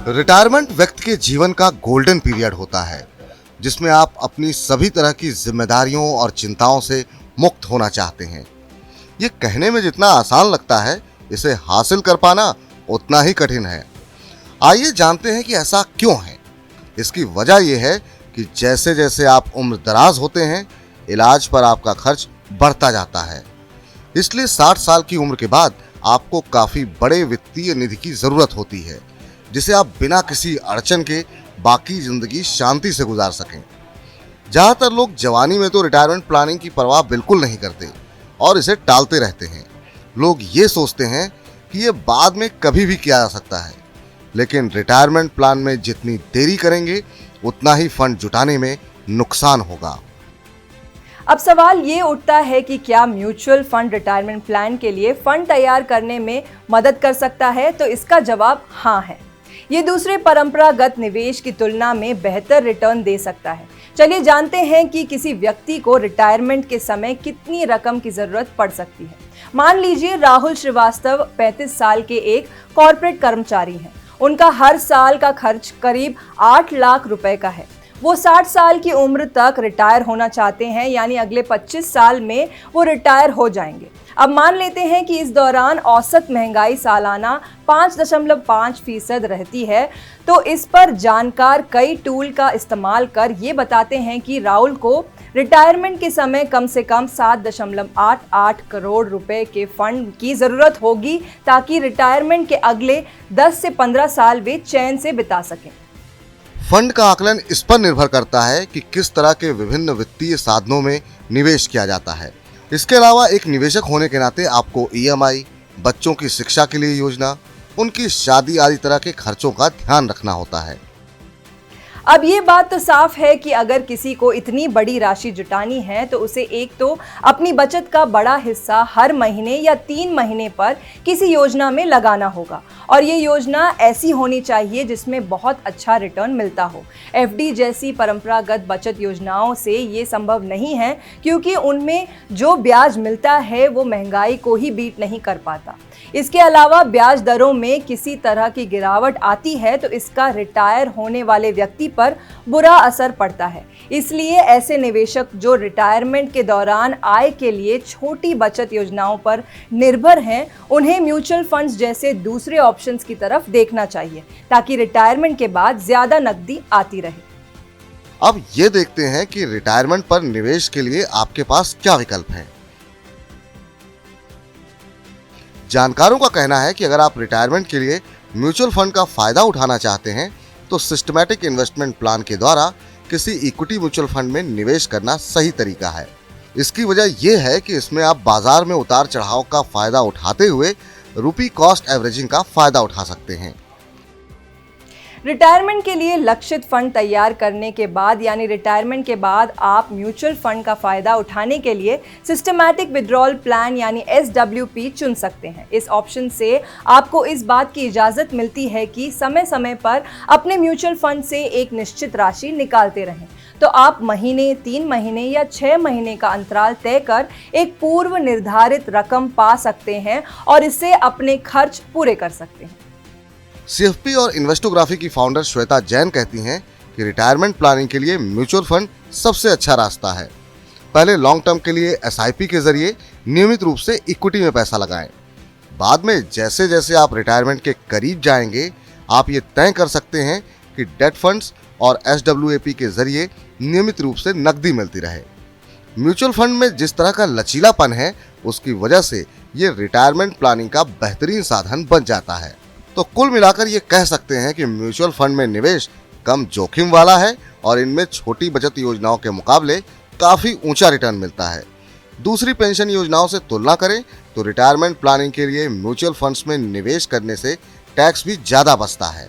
Retirement व्यक्ति के जीवन का गोल्डन पीरियड होता है, जिसमें आप अपनी सभी तरह की जिम्मेदारियों और चिंताओं से मुक्त होना चाहते हैं। ये कहने में जितना आसान लगता है, इसे हासिल कर पाना उतना ही कठिन है। आइए जानते हैं कि ऐसा क्यों है। इसकी वजह यह है कि जैसे जैसे आप उम्र दराज होते हैं, इलाज पर आपका खर्च बढ़ता जाता है। इसलिए 60 साल की उम्र के बाद आपको काफी बड़े वित्तीय निधि की जरूरत होती है, जिसे आप बिना किसी अड़चन के बाकी जिंदगी शांति से गुजार सकें। ज्यादातर लोग जवानी में तो रिटायरमेंट प्लानिंग की परवाह बिल्कुल नहीं करते और इसे टालते रहते हैं। लोग ये सोचते हैं कि ये बाद में कभी भी किया जा सकता है, लेकिन रिटायरमेंट प्लान में जितनी देरी करेंगे, उतना ही फंड जुटाने में नुकसान होगा। अब सवाल ये उठता है कि क्या म्यूचुअल फंड रिटायरमेंट प्लान के लिए फंड तैयार करने में मदद कर सकता है? तो इसका जवाब हाँ है। ये दूसरे परंपरागत निवेश की तुलना में बेहतर रिटर्न दे सकता है। चलिए जानते हैं कि किसी व्यक्ति को रिटायरमेंट के समय कितनी रकम की जरूरत पड़ सकती है। मान लीजिए राहुल श्रीवास्तव 35 साल के एक कॉर्पोरेट कर्मचारी हैं। उनका हर साल का खर्च करीब 8 लाख रुपए का है। वो 60 साल की उम्र तक रिटायर होना चाहते हैं, यानी अगले 25 साल में वो रिटायर हो जाएंगे। अब मान लेते हैं कि इस दौरान औसत महंगाई सालाना 5.5% रहती है, तो इस पर जानकार कई टूल का इस्तेमाल कर ये बताते हैं कि राहुल को रिटायरमेंट के समय कम से कम 7.88 करोड़ रुपए के फंड की ज़रूरत होगी, ताकि रिटायरमेंट के अगले 10 से 15 साल वे चैन से बिता सकें। फंड का आकलन इस पर निर्भर करता है कि किस तरह के विभिन्न वित्तीय साधनों में निवेश किया जाता है। इसके अलावा एक निवेशक होने के नाते आपको ईएमआई, बच्चों की शिक्षा के लिए योजना, उनकी शादी आदि तरह के खर्चों का ध्यान रखना होता है। अब ये बात तो साफ है कि अगर किसी को इतनी बड़ी राशि जुटानी है, तो उसे एक तो अपनी बचत का बड़ा हिस्सा हर महीने या 3 महीने पर किसी योजना में लगाना होगा, और ये योजना ऐसी होनी चाहिए जिसमें बहुत अच्छा रिटर्न मिलता हो। एफडी जैसी परंपरागत बचत योजनाओं से ये संभव नहीं है, क्योंकि उनमें जो ब्याज मिलता है वो महंगाई को ही बीट नहीं कर पाता। इसके अलावा ब्याज दरों में किसी तरह की गिरावट आती है तो इसका रिटायर होने वाले व्यक्ति पर बुरा असर पड़ता है। इसलिए ऐसे निवेशक जो रिटायरमेंट के दौरान आय के लिए छोटी बचत योजनाओं पर निर्भर हैं, उन्हें म्यूचुअल फंड्स जैसे दूसरे ऑप्शंस की तरफ देखना चाहिए, ताकि रिटायरमेंट के बाद ज्यादा नकदी आती रहे। अब ये देखते हैं कि रिटायरमेंट पर निवेश के लिए आपके पास क्या विकल्प हैं। जानकारों का कहना है कि अगर आप रिटायरमेंट के लिए म्यूचुअल फंड का फायदा उठाना चाहते हैं, तो सिस्टमैटिक इन्वेस्टमेंट प्लान के द्वारा किसी इक्विटी म्यूचुअल फंड में निवेश करना सही तरीका है। इसकी वजह यह है कि इसमें आप बाजार में उतार चढ़ाव का फायदा उठाते हुए रुपी कॉस्ट एवरेजिंग का फायदा उठा सकते हैं। रिटायरमेंट के लिए लक्षित फंड तैयार करने के बाद, यानी रिटायरमेंट के बाद आप म्यूचुअल फंड का फायदा उठाने के लिए सिस्टमैटिक विड्रॉल प्लान यानी SWP चुन सकते हैं। इस ऑप्शन से आपको इस बात की इजाज़त मिलती है कि समय समय पर अपने म्यूचुअल फंड से एक निश्चित राशि निकालते रहें। तो आप महीने, 3 महीने या 6 महीने का अंतराल तय कर एक पूर्व निर्धारित रकम पा सकते हैं और इससे अपने खर्च पूरे कर सकते हैं। CFP और इन्वेस्टोग्राफी की फाउंडर श्वेता जैन कहती हैं कि रिटायरमेंट प्लानिंग के लिए म्यूचुअल फंड सबसे अच्छा रास्ता है। पहले लॉन्ग टर्म के लिए SIP के जरिए नियमित रूप से इक्विटी में पैसा लगाएं। बाद में जैसे जैसे आप रिटायरमेंट के करीब जाएंगे, आप ये तय कर सकते हैं कि डेट फंड्स और SWAP के जरिए नियमित रूप से नकदी मिलती रहे। म्यूचुअल फंड में जिस तरह का लचीलापन है, उसकी वजह से ये रिटायरमेंट प्लानिंग का बेहतरीन साधन बन जाता है। तो कुल मिलाकर ये कह सकते हैं कि म्यूचुअल फंड में निवेश कम जोखिम वाला है और इनमें छोटी बचत योजनाओं के मुकाबले काफी ऊंचा रिटर्न मिलता है। दूसरी पेंशन योजनाओं से तुलना करें तो रिटायरमेंट प्लानिंग के लिए म्यूचुअल फंड्स में निवेश करने से टैक्स भी ज्यादा बचता है।